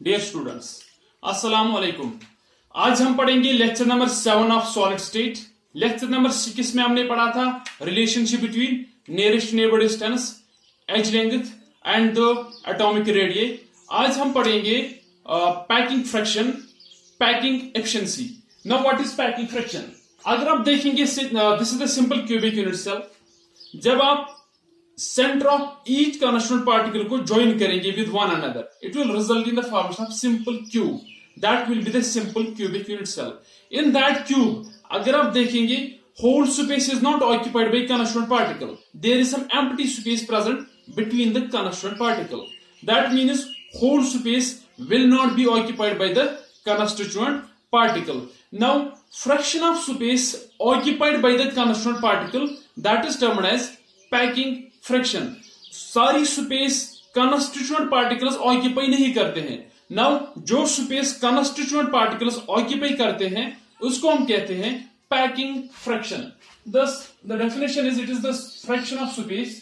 Dear students, अस्सलाम वालेकुम। आज हम पढ़ेंगे lecture number 7 of solid state. Lecture number 6 में हमने पढ़ा था relationship between nearest neighbour distance, edge length and the atomic radius. आज हम पढ़ेंगे packing fraction, packing efficiency. Now what is packing fraction? अगर आप देखेंगे this is the simple cubic unit cell. जब आप centre of each constituent particle को join करेंगे with one another, it will result in the formation of simple cube. That will be the simple cubic unit cell. In that cube अगर आप देखेंगे, whole space is not occupied by constituent particle. There is some empty space present between the constituent particle. That means whole space will not be occupied by the constituent particle. Now, fraction of space occupied by the constituent particle, that is termed as packing fraction. सारी space constituent particles occupy नहीं करते हैं। Now जो space constituent particles occupy करते हैं उसको हम कहते हैं packing fraction. Thus, the definition is it is the fraction of space.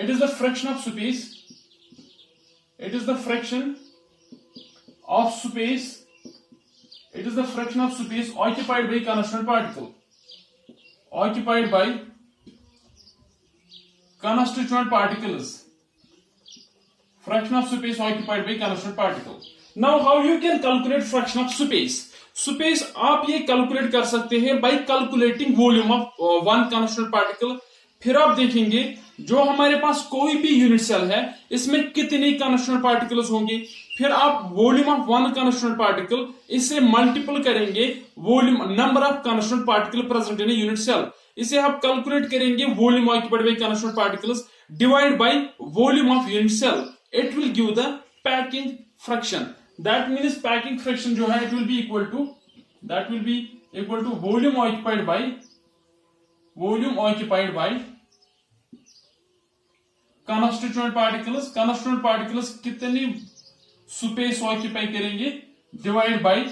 It is the fraction of space. It is the fraction of space. It is the fraction of space occupied by constituent particle. Occupied by constituent particles. Fraction of space occupied by constituent particle. Now, how you can calculate fraction of space? Space आप ये calculate कर सकते हैं bye calculating volume of one constant particle. फिर आप देखेंगे जो हमारे पास कोई भी यूनिट सेल है इसमें कितने कॉन्स्टेंट पार्टिकल्स होंगे। फिर आप volume of one constant particle इससे मल्टीपल करेंगे volume number of constant particle present in unit cell. इसे आप कैलकुलेट करेंगे volume occupied by constant particles divide by volume of unit cell. It will give the packing fraction. That means packing fraction जो है it will be equal to volume occupied by constituent particles. Constituent particles कितनी space occupy करेंगे divide by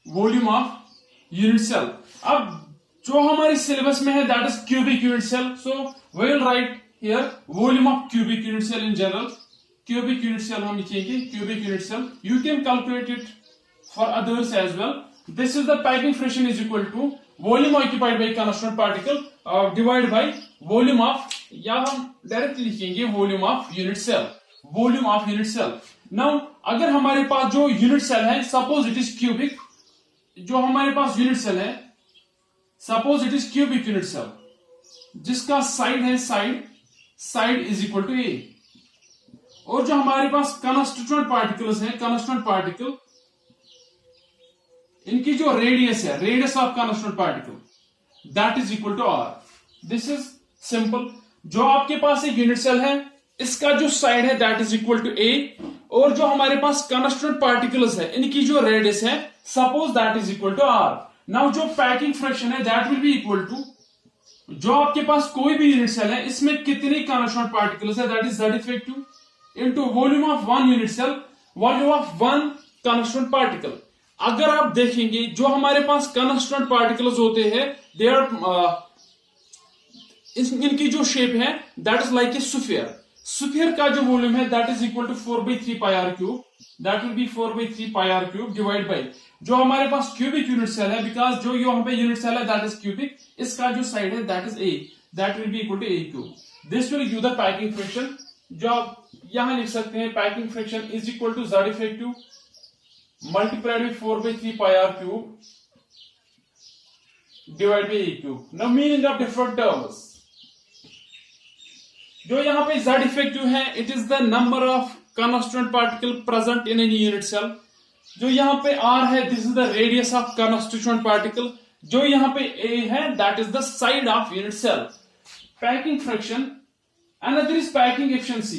volume of unit cell. अब जो हमारे syllabus में है that is cubic unit cell. So we will write here volume of cubic unit cell in general. Cubic unit cell हम लिखेंगे cubic unit cell. You can calculate it for others as well. This is the packing fraction is equal to volume occupied by constant particle divide by volume of, या हम direct लिखेंगे volume of unit cell. Volume of unit cell. Now अगर हमारे पास जो unit cell है suppose it is cubic, जो हमारे पास यूनिट सेल है suppose it is cubic unit cell जिसका साइड है side is equal to a, और जो हमारे पास कॉन्स्टिट्यूएंट पार्टिकल्स हैं कॉन्स्टिट्यूएंट पार्टिकल इनकी जो रेडियस है radius of constituent particle that is equal to r. This is simple. जो आपके पास एक यूनिट सेल है इसका जो साइड है that is equal to a, और जो हमारे पास कॉन्स्टिट्यूएंट पार्टिकल्स है इनकी जो रेडियस है suppose that is equal to r. Now जो पैकिंग फ्रैक्शन है that will be equal to जो आपके पास कोई भी यूनिट सेल है इसमें कितने कॉन्स्टिट्यूएंट पार्टिकल्स है that is z effective into volume of one unit cell, volume of one constituent particle. अगर आप देखेंगे जो हमारे पास constituent particles होते हैं they are इनकी जो शेप है that is like a sphere. Sphere का जो वॉल्यूम है that is equal to 4/3 pi r cube. That will be 4/3 pi r cube divided by जो हमारे पास cubic unit cell है, because जो यहाँ पे unit cell है that is cubic, इसका जो साइड है that is a, that will be equal to a cube. This will give the packing fraction. जो आप यहां लिख सकते हैं packing fraction is equal to z effective multiplied by 4/3 pi r cube divide by a cube. Now meaning of different terms. जो यहां पे z effective है it is the number of constituent particle present in any unit cell. जो यहां पे r है this is the radius of constituent particle. जो यहां पे a है that is the side of unit cell. Packing fraction. Another is packing efficiency.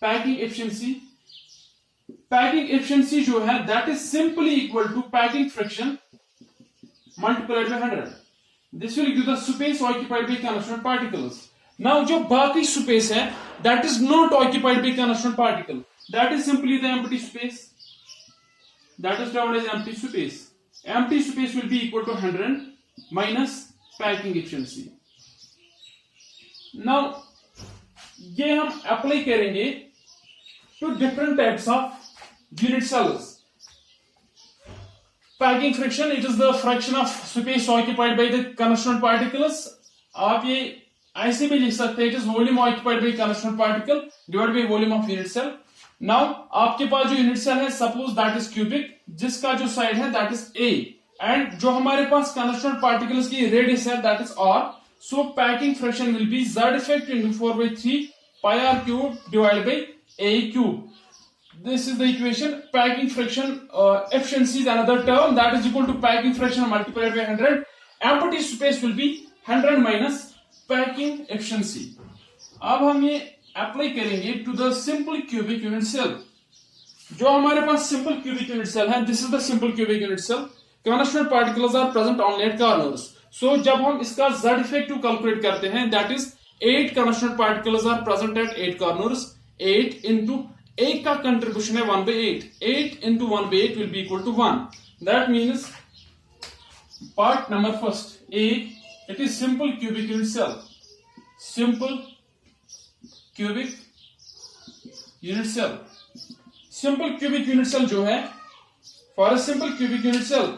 Packing efficiency. Packing efficiency जो है that is simply equal to packing fraction multiplied by 100. This will give the space occupied by constituent particles. Now जो बाकी space है that is not occupied by constituent particle. That is simply the empty space. That is termed as empty space. Empty space will be equal to 100 minus packing efficiency. Now ये हम apply करेंगे to different types of unit cells. Packing friction, it is the fraction of space occupied by the constituent particles. आप ये ऐसे भी लिख सकते हैं, it is volume occupied by constituent particle divided by volume of unit cell. Now आपके पास जो unit cell है, suppose that is cubic, जिसका जो side है that is A, and जो हमारे पास constituent particles की radius है that is R. So packing friction will be Z effect into 4/3 pi r cube divided by A cube. This is the equation. Packing friction efficiency is another term that is equal to packing friction multiplied by 100. Empty space will be 100 minus packing efficiency. अब हम ये apply करेंगे to the simple cubic unit cell. जो हमारे पास simple cubic unit cell है, this is the simple cubic unit cell. Constituent particles are present on 8 corners. So जब हम इसका Z effective कैलकुलेट करते हैं, that is 8 constituent particles are present at 8 corners. 8 into 8 का कंट्रीब्यूशन है 1/8. 8 into 1/8 will be equal to 1. That means part number first A, it is simple cubic unit cell. Simple cubic unit cell. Simple cubic unit cell जो है, for a simple cubic unit cell,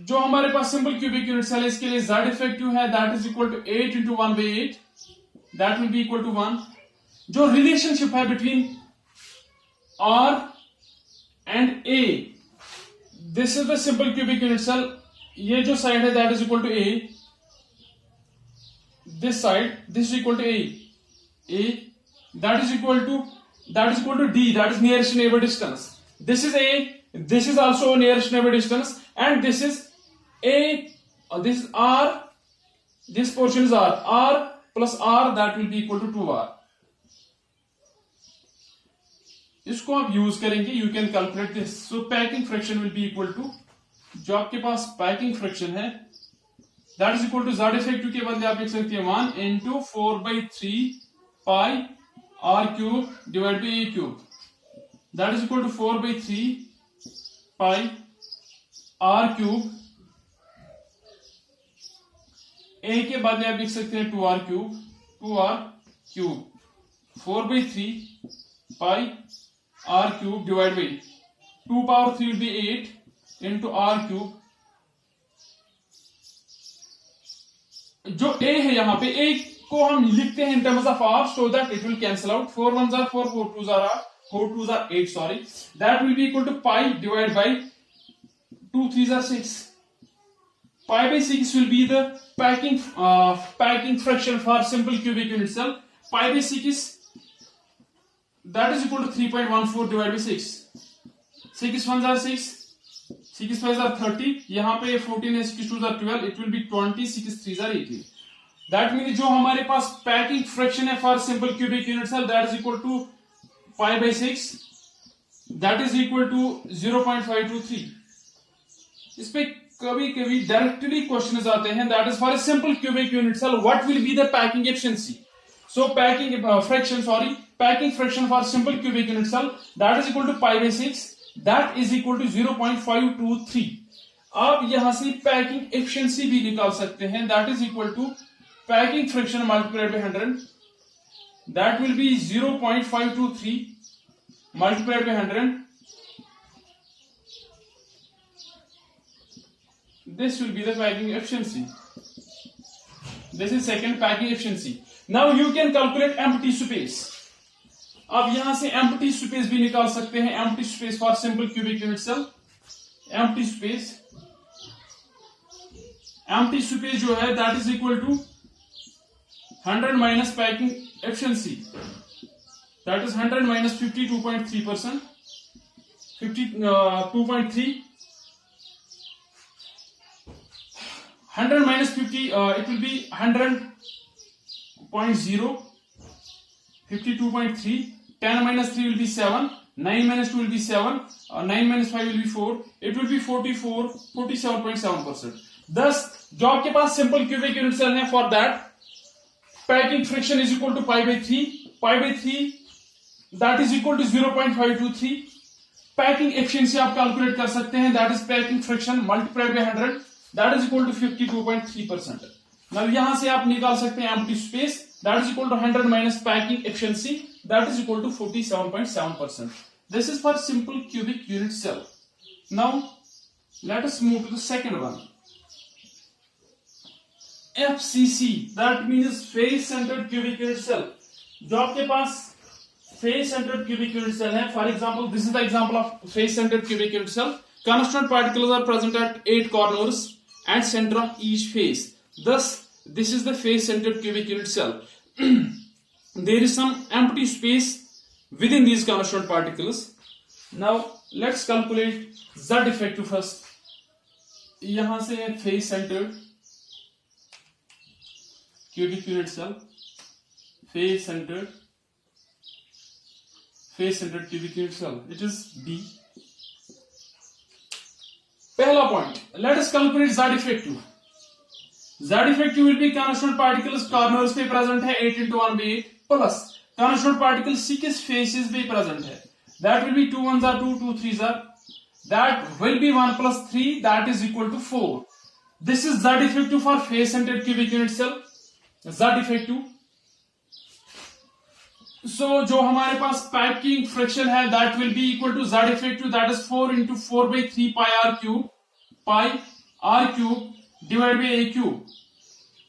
जो हमारे पास simple cubic unit cell है, इसके लिए Z effective है that is equal to 8 into 1/8. That will be equal to 1. जो रिलेशनशिप है between R and A, this is the simple cubic unit cell. ये जो साइड है that is equal to A. This side, this is equal to A. A that is equal to D, that is nearest neighbor distance. This is A, this is also nearest neighbor distance, and this is A, this is R, this portion is R. R plus R, that will be equal to 2R. इसको आप use करेंगे, you can calculate this. So packing friction will be equal to, जो आपके पास packing friction है, that is equal to Z effective के बदले आप लिख सकते हैं 1 into 4/3 pi R cube divided by A cube. That is equal to 4/3 pi R cube. A के बदले आप लिख सकते हैं 2R cube. 2R cube. 4/3 pi R cube divided by 2 power 3 will be 8 into R cube. जो A है यहाँ पे, A को हम लिखते हैं in terms of R so that it will cancel out. 4 1s are 4, 4 2s are 4 2s are 8, sorry. That will be equal to pi divided by 2 3s are 6. Pi by 6 will be the packing fraction for simple cubic unit cell. Pi by 6 that is equal to 3.14 divided by 6. 6 1s are 6, 6 5s are 30. यहाँ पे 14 है, 6 2s are 12. It will be 20, 6 3s are 18. That means जो हमारे पास packing fraction है for simple cubic unit cell, that is equal to pi by 6. That is equal to 0.523. इस पे कभी कभी डायरेक्टली क्वेश्चन आते हैं, that is for a simple cubic unit cell, what will be the packing efficiency? So packing fraction for simple cubic unit cell, that is equal to pi by 6. That is equal to 0.523. आप यहां से packing efficiency भी निकाल सकते हैं, that is equal to packing friction multiplied by 100. That will be 0.523 multiplied by 100. This will be the packing efficiency. This is second packing efficiency. Now you can calculate empty space. अब यहां से empty space भी निकाल सकते हैं. Empty space for simple cubic unit cell. Empty space जो है that is equal to 100 minus packing efficiency. That is 100 minus 52.3%. 52.3. 100 minus 50, it will be 100.0. 52.3. 10 minus 3 will be 7. 9 minus 2 will be 7. 9 minus 5 will be 4. It will be 47.7%. Thus, जो आपके पास simple cubic unit cell है, for that packing friction is equal to pi by 3. Pi by 3 that is equal to 0.523. Packing efficiency आप calculate कर सकते हैं, that is packing friction multiplied by 100. That is equal to 52.3%. Now यहाँ से आप निकाल सकते हैं empty space, that is equal to 100 minus packing efficiency. that is equal to 47.7%. This is for simple cubic unit cell. Now let us move to the second one. FCC, that means face centered cubic unit cell. जो आपके पास face centered cubic unit cell है, for example, this is the example of face centered cubic unit cell. Constant particles are present at 8 corners and center of each face. Thus, this is the face centered cubic unit cell. There is some empty space within these constant particles. Now, let's calculate Z effective first. यहाँ से है face centered cubic unit cell, face centered cubic unit cell. It is B. पहला point. Let us calculate Z effective. Z effective will be constant particles corners पे present है 8 into 1 by 8 plus constant particles 6 faces पे present है. That will be 2 1s are 2, 2 3s are. That will be 1 plus 3, that is equal to 4. This is Z effective for face centered cubic unit cell. Z effective. So जो हमारे पास packing friction है, that will be equal to Z effective, that is 4 into 4 by 3 pi r cube divided by a cube.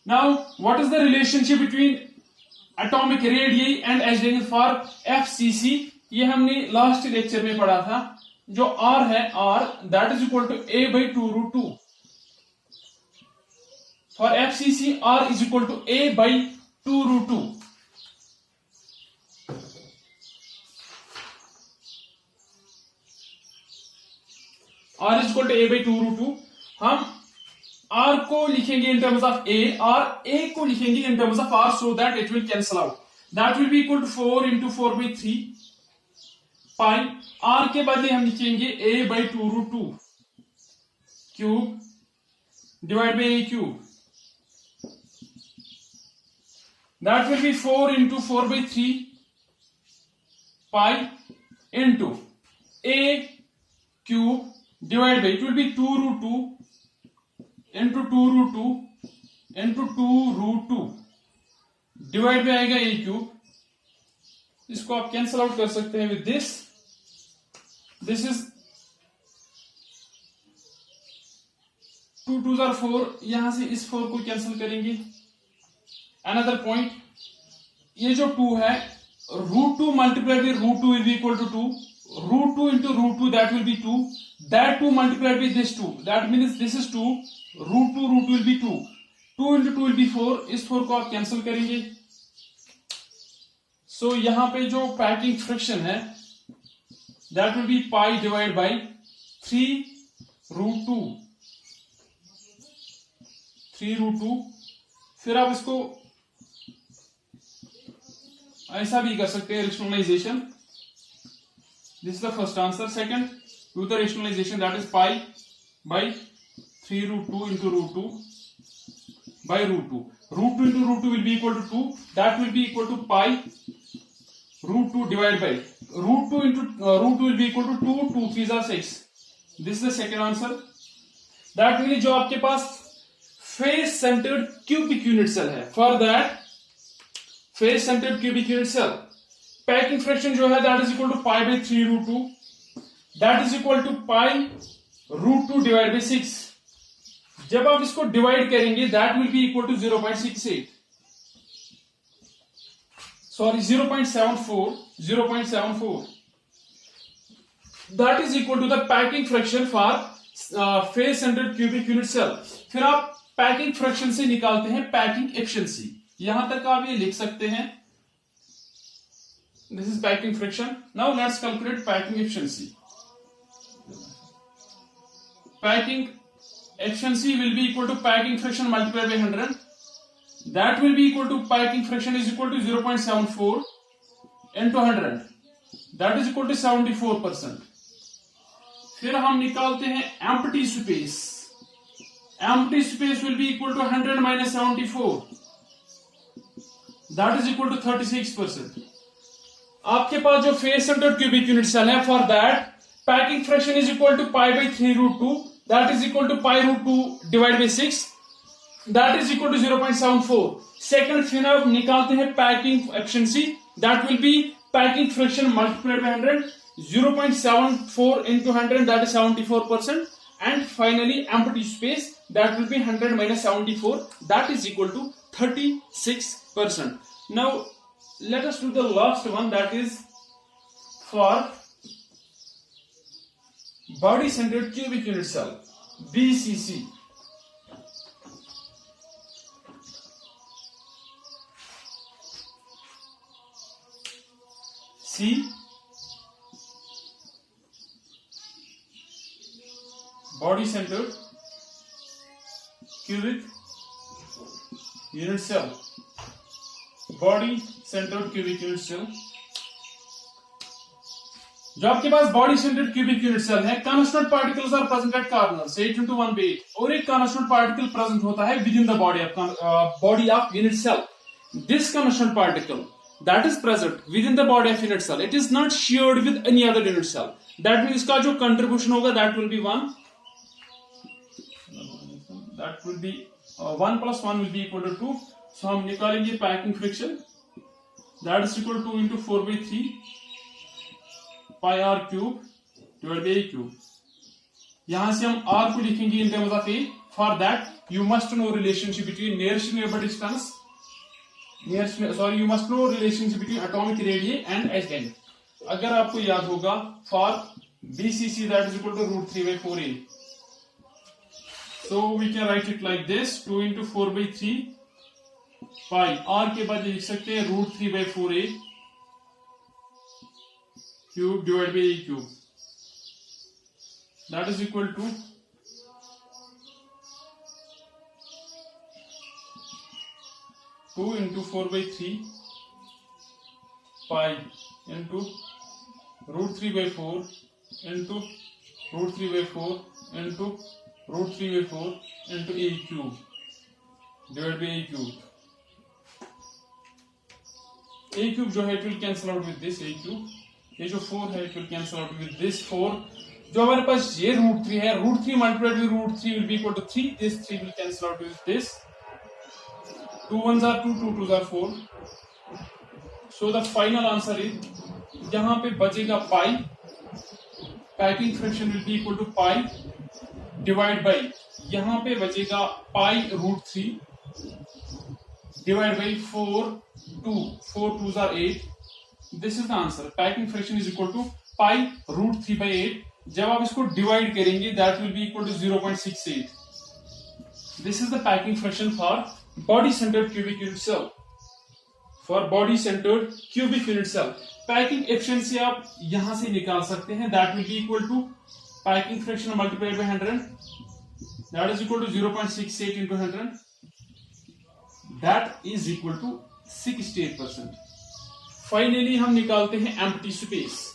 Now, what is the relationship between atomic radii and H for FCC? ये हमने last lecture में पढ़ा था. जो R है, R that is equal to A by 2 root 2. For FCC, R is equal to A by 2 root 2. R is equal to A by 2 root 2. हम R को लिखेंगे in terms of A और A को लिखेंगे in terms of R so that it will cancel out. That will be equal to 4 into 4 by 3 pi. R के बदले हम लिखेंगे A by 2 root 2 cube divided by A cube. That will be 4 into 4 by 3 pi into A cube divided by, it will be 2 root 2 into 2 root 2 into 2 root 2 divided by आएगा A cube. इसको आप cancel out कर सकते हैं with this. This is 2 2s are 4. यहां से इस 4 को कैंसिल करेंगे. Another point, ये जो 2 है, root 2 multiplied by root 2 will be equal to 2. Root 2 into root 2, that will be 2. That 2 multiplied by this 2, that means this is 2. Root 2 will be 2. 2 into 2 will be 4. इस 4 को आप cancel करेंगे. So यहाँ पे जो packing friction है, that will be pi divided by 3 root 2. 3 root 2. फिर आप इसको ऐसा भी कर सकते हैं, rationalization. This is the first answer. Second, do the rationalization, that is pi by 3 root 2 into root 2 by root 2. Root 2 into root 2 will be equal to 2. That will be equal to pi root 2 divided by root 2 into root 2 will be equal to 2. 2 3s are 6. This is the second answer. That means जो आपके पास face centered cubic unit cell है, for that face centered cubic unit cell packing fraction जो है, that is equal to pi by 3 root 2, that is equal to pi root 2 divided by 6. जब आप इसको divide करेंगे, that will be equal to 0.68. Sorry, 0.74. That is equal to the packing fraction for face centered cubic unit cell. फिर आप packing fraction से निकालते हैं packing efficiency. यहां तक आप ये लिख सकते हैं. This is packing friction. Now let's calculate packing efficiency. Packing efficiency will be equal to packing friction multiplied by 100. That will be equal to packing friction is equal to 0.74 into 100. That is equal to 74%. फिर हम निकालते हैं empty space. Empty space will be equal to 100 minus 74. That is equal to 36%. आपके पास जो face centred cubic unit cell है, for that packing fraction is equal to pi by 3 root 2, that is equal to pi root 2 divide by 6, that is equal to 0.74. Second फिर आप निकालते हैं packing efficiency, that will be packing friction multiplied by 100, 0.74 into 100, that is 74%, and finally empty space, that will be 100 minus 74, that is equal to 36%. Now let us do the last one, that is for body centered cubic unit cell, BCC. C, body centered cubic unit cell, body centered cubic unit cell. जो आपके पास body centred cubic unit cell है, constant particles are present at corners 8 into 1 by 8, और एक constant particle present होता है within the body of unit cell. This constant particle that is present within the body of unit cell, it is not shared with any other unit cell. That means इसका जो contribution होगा that will be 1, that will be 1 plus 1 will be equal to 2. So हम निकालेंगे packing friction, that is equal to 2 into 4 by 3 pi r cube divided by a cube. यहां से हम r को लिखेंगे in terms of a. For that you must know relationship between nearest neighbor distance, you must know relationship between atomic radii and edge length. अगर आपको याद होगा for BCC that is equal to root 3 by 4a. So we can write it like this, 2 into 4 by 3 pi r के बाद लिख सकते हैं root 3 by 4a cube divided by a cube, that is equal to 2 into 4 by 3 pi into root 3 by 4 into root 3 by 4 into root 3 by 4 into a cube divided by a cube. A cube जो है it will cancel out with this a cube. ये जो 4 है it will cancel out with this 4. जो हमारे पास ये root 3 है, root 3 multiplied with root 3 will be equal to 3. This 3 will cancel out with this. 2 1s are 2, 2 2s are 4. So the final answer is यहाँ पे बचेगा pi. Packing friction will be equal to pi divide by, यहाँ पे बचेगा pi root 3 divide by 4 2. 4 2s are 8. This is the answer. Packing friction is equal to pi root 3 by 8. जब आप इसको divide करेंगे that will be equal to 0.68. This is the packing friction for body centered cubic unit cell. For body centered cubic unit cell, packing efficiency आप यहां से निकाल सकते हैं. That will be equal to packing friction multiplied by 100. That is equal to 0.68 into 100. That is equal to 68%. Finally हम निकालते हैं empty space.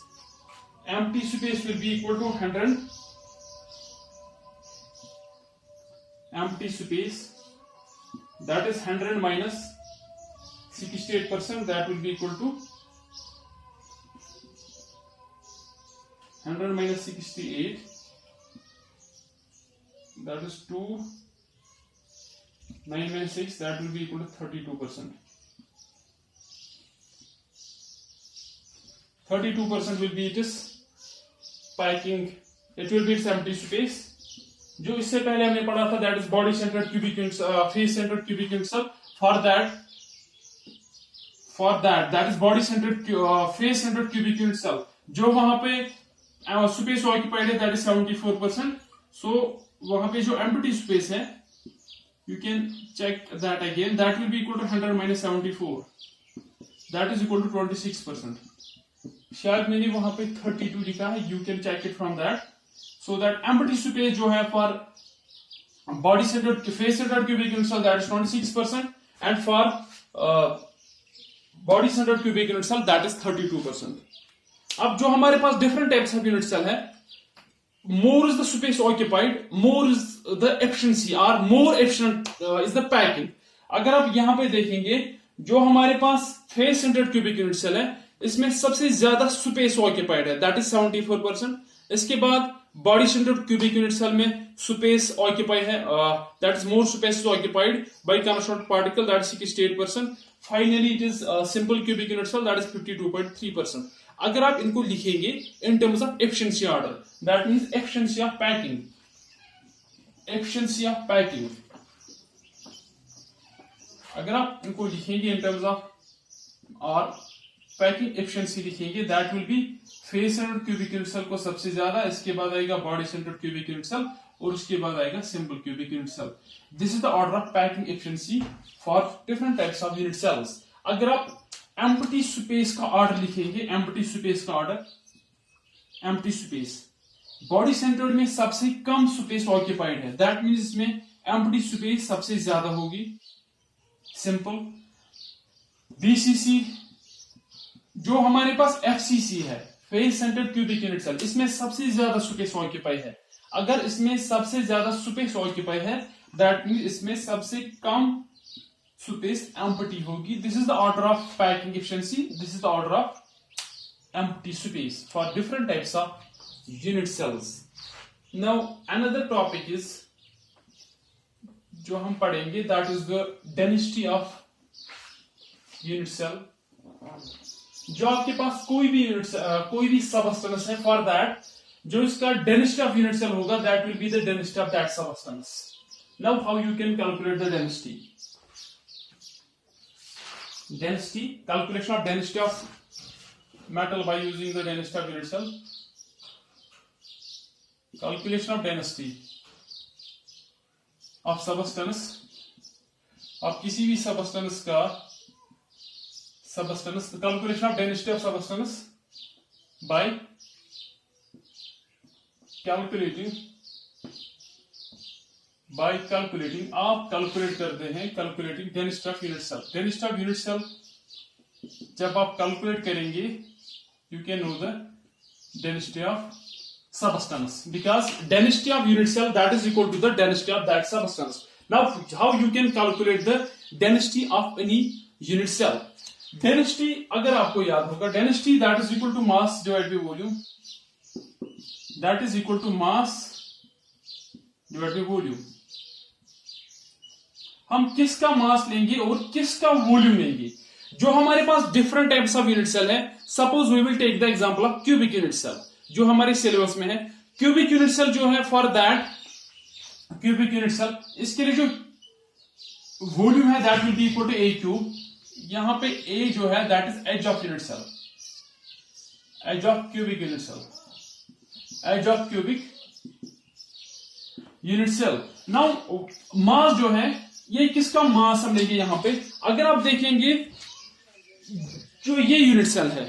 Empty space will be equal to 100. Empty space, that is 100 minus 68%, that will be equal to 100 minus 68, that is 2996, that will be equal to 32%. 32% will be its packing, it will be its empty space. जो इससे पहले हमने पढ़ा था that is body centered cubic unit, face centered cubic unit cell. For that that is body centered face centered cubic unit cell. जो वहां पे space occupied है that is 74%. So वहां पे जो empty space है, you can check that again, that will be equal to 100 minus 74, that is equal to 26%. शायद मैंने वहां पे 32 लिखा है, you can check it from that. So that empty space जो है for body centered face centered cubic unit cell, that is 26%, and for body centered cubic unit cell, that is 32%. अब जो हमारे पास different types of unit cell है, more is the space occupied, more is the efficiency, or more efficient is the packing. अगर आप यहाँ पे देखेंगे जो हमारे पास face centered cubic unit cell है, इसमें सबसे ज्यादा space occupied है, that is 74%. इसके बाद body centred cubic unit cell में स्पेस ऑक्यूपाई है, that is more space is occupied by constant particle, that is 68%. Finally it is simple cubic unit cell, that is 52.3%. अगर आप इनको लिखेंगे in terms of efficiency order, that means efficiency of packing, efficiency of packing, अगर आप इनको लिखेंगे in terms of और packing efficiency लिखेंगे, that will be face centred cubic unit cell को सबसे ज्यादा, इसके बाद आएगा body centred cubic unit cell और उसके बाद आएगा simple cubic unit cell. This is the order of packing efficiency for different types of unit cells. अगर आप एम्प्टी स्पेस का ऑर्डर लिखेंगे, एम्प्टी स्पेस का order, empty space body centred में सबसे कम स्पेस ऑक्यूपाइड है, दैट मींस इसमें एम्प्टी स्पेस सबसे ज्यादा होगी. सिंपल बीसीसी, जो हमारे पास एफसीसी है, face centred cubic unit cell, इसमें सबसे ज्यादा स्पेस ऑक्यूपाई है. अगर इसमें सबसे ज्यादा स्पेस ऑक्यूपाई है, दैट मींस इसमें सबसे कम स्पेस एम्प्टी होगी. This is the order of packing efficiency, this is the order of empty space for different types of unit cells. Now another topic is जो हम पढ़ेंगे, that is the density of unit cell. जो आपके पास कोई भी unit, कोई भी substance है, फॉर दैट जो इसका डेंसिटी ऑफ यूनिट सेल होगा, that will be the density of that substance. Now how you can calculate the density? Density, calculation of density of metal by using the density of unit cell. Calculation of density of substance. आप किसी भी substance का calculation of density of substance by calculating, आप calculate करते हैं calculating density of unit cell. Density of unit cell जब आप calculate करेंगे, you can know the density of substance, because density of unit cell that is equal to the density of that substance. Now how you can calculate the density of any unit cell? Density अगर आपको याद होगा, density that is equal to mass divide by volume, that is equal to mass divide by volume. हम किसका मास लेंगे और किसका volume लेंगे? जो हमारे पास different types of unit cell है, suppose we will take the example of cubic unit cell, जो हमारे सिलेबस में है. क्यूबिक यूनिट सेल जो है, for that cubic unit cell, इसके लिए जो वॉल्यूम है that will be equal to a cube. यहां पे ए जो है that is edge of unit cell, edge of cubic unit cell, edge of cubic unit cell. Now mass जो है, ये किसका मास हम लेंगे यहां पे? अगर आप देखेंगे जो ये यूनिट सेल है,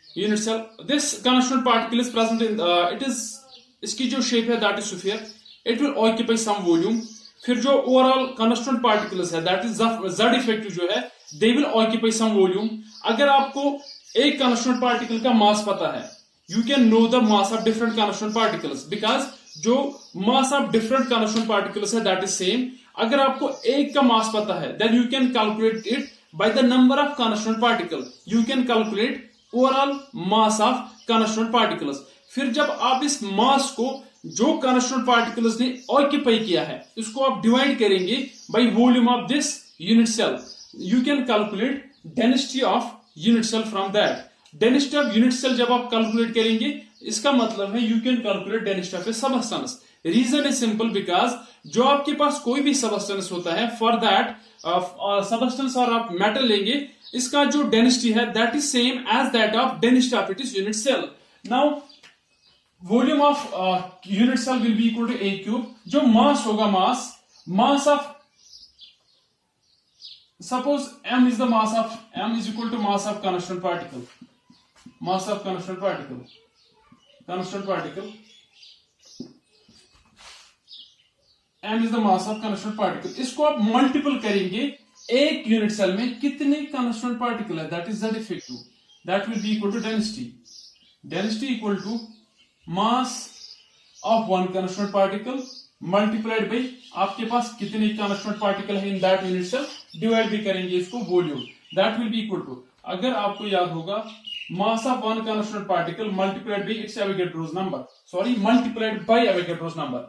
unit cell, this constant particle is present in it is, इसकी जो शेप है that is sphere, it will occupy some volume. फिर जो ओवरऑल कॉन्स्टेंट पार्टिकल्स है दैट इज जेड इफेक्टिव जो है, they will occupy some volume. अगर आपको एक कॉन्स्टेंट पार्टिकल का मास पता है, you can know the mass of different constant particles, because जो mass of different constant particles है दैट इज सेम. अगर आपको एक का मास पता है, then you can calculate it by the number of constant particle. You can calculate overall mass of constant particles. फिर जब आप इस मास को जो कॉन्स्टेंट पार्टिकल्स ने ऑक्यूपाई किया है, इसको आप डिवाइड करेंगे by volume of this unit cell, you can calculate density of unit cell from that. Density of unit cell जब आप कैलकुलेट करेंगे, इसका मतलब है you can calculate density of a substance. Reason is simple, because जो आपके पास कोई भी सबस्टेंस होता है, फॉर दैट सबस्टेंस और आप मेटल लेंगे, इसका जो डेंसिटी है that is same as that of density of it is unit cell. Now volume of unit cell will be equal to a cube. जो मास होगा, mass of, suppose m is the mass of, m is equal to mass of constant particle, mass of constant particle, m is the mass of constant particle. इसको आप multiple करेंगे, एक unit cell में कितने constant particle है, that is the effective, that will be equal to density equal to mass of one constant particle multiplied by आपके पास कितने constant particle है in that unit cell, divide भी करेंगे इसको volume, that will be equal to, अगर आपको याद होगा mass of one constituent particle multiplied by its Avogadro's number. Sorry, multiplied by Avogadro's number.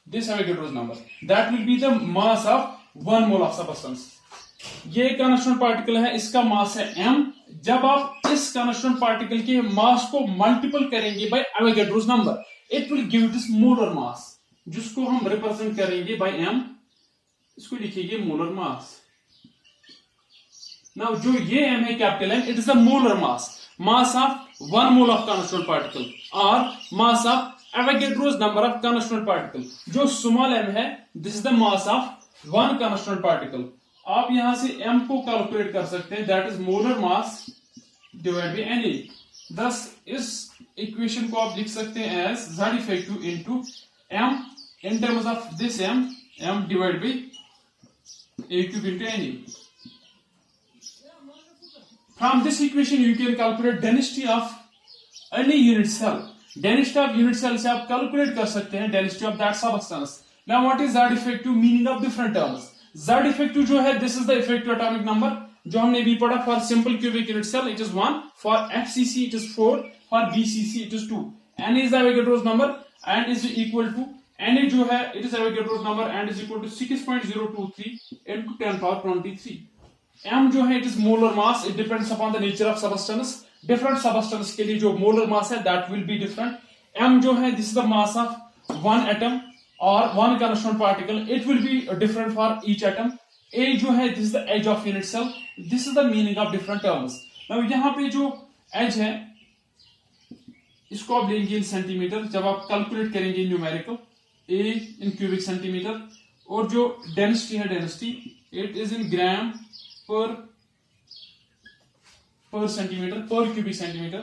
This Avogadro's number. That will be the mass of 1 mole of substance. ये constituent particle है, इसका mass है m. जब आप इस constituent particle के mass को multiple करेंगे by Avogadro's number, it will give this molar mass, जिसको हम represent करेंगे by m. इसको लिखिए molar mass. Now जो ये m है capital M, it is the molar mass of 1 mole of constituent particle or mass of Avogadro's number of constituent particle. जो small m है, this is the mass of 1 constituent particle. आप यहां से m को calculate कर सकते हैं, that is molar mass divided by Na. thus इस इक्वेशन को आप लिख सकते हैं as Z effective into m in terms of this m divided by A cube into Na. From this equation you can calculate density of any unit cell. Density of unit cell से आप calculate कर सकते हैं density of that substance. Now what is Z effective? Meaning of different terms. Z effective जो है, this is the effective atomic number जो हमने भी पढ़ा. For simple cubic unit cell it is 1, for FCC it is 4, for BCC it is 2. N is the Avogadro's number and is equal to Na जो है, it is Avogadro's number and is equal to 6.023 into 10 power 23. M जो है, it is molar mass. It depends upon the nature of substance. Different substance के लिए जो molar mass है, that will be different. M जो है, this is the mass of one atom or one constituent particle. It will be different for each atom. A जो है, this is the edge of unit cell. This is the meaning of different terms. Now यहाँ पे जो edge है, इसको आप लेंगे in centimeter. जब आप calculate करेंगे numerical, A in cubic centimeter, और जो density है, density, it is in gram per centimeter, per cubic centimeter.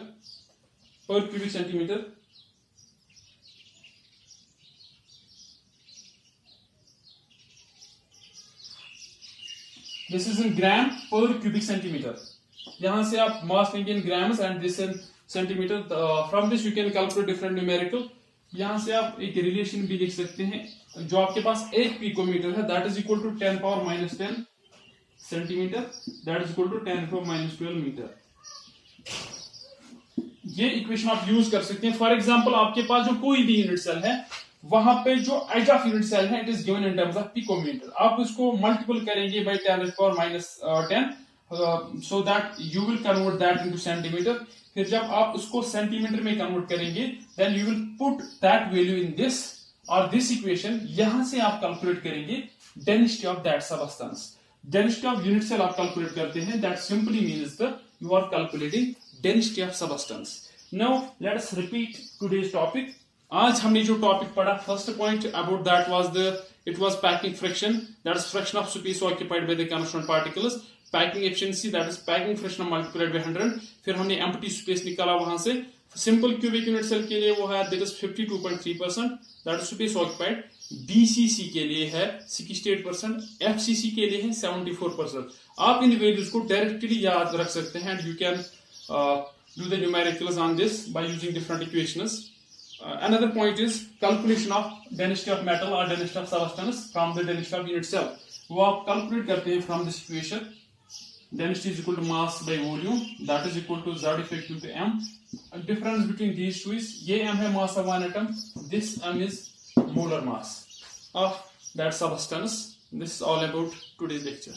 This is in gram per cubic centimeter. यहां से आप mass लेंगे in grams and this in centimeter. From this you can calculate different numerical. यहां से आप एक relation भी लिख सकते हैं. जो आपके पास 1 picometer है, that is equal to 10 power minus 10 centimeter, that is equal to 10 power minus 12 meter. ये इक्वेशन आप यूज कर सकते हैं. फॉर एग्जांपल आपके पास जो कोई भी यूनिट सेल है, वहां पे जो एज ऑफ यूनिट सेल है, it is given in terms of picometre. आप इसको मल्टीपल करेंगे by 10 power minus 10 so that you will convert that into centimeter. फिर जब आप उसको सेंटीमीटर में कन्वर्ट करेंगे, then you will put that value in this or this equation. यहां से आप कैलकुलेट करेंगे density of that substance. Density of unit cell आप कैलकुलेट करते हैं, that simply means that you are calculating density of substance. Now let us repeat today's topic. आज हमने जो टॉपिक पढ़ा, first point about that was it was packing friction, that is friction of space occupied by the constituent particles. Packing efficiency, that is packing friction multiplied by 100. फिर हमने empty space निकाला वहां से. Simple cubic unit cell के लिए वो है, that is 52.3%, that is space occupied. BCC के लिए है 68%, FCC के लिए है 74%. आप इन वैल्यूज को डायरेक्टली याद रख सकते हैं and you can do the numericals on this by using different equations. Another point is calculation of density of metal or density of substance from the density of unit cell. वो आप calculate करते हैं from this equation. Density is equal to mass by volume, that is equal to Z effective to M. A difference between these two is ये M है mass of one atom, this M is molar mass of that substance. This is all about today's lecture.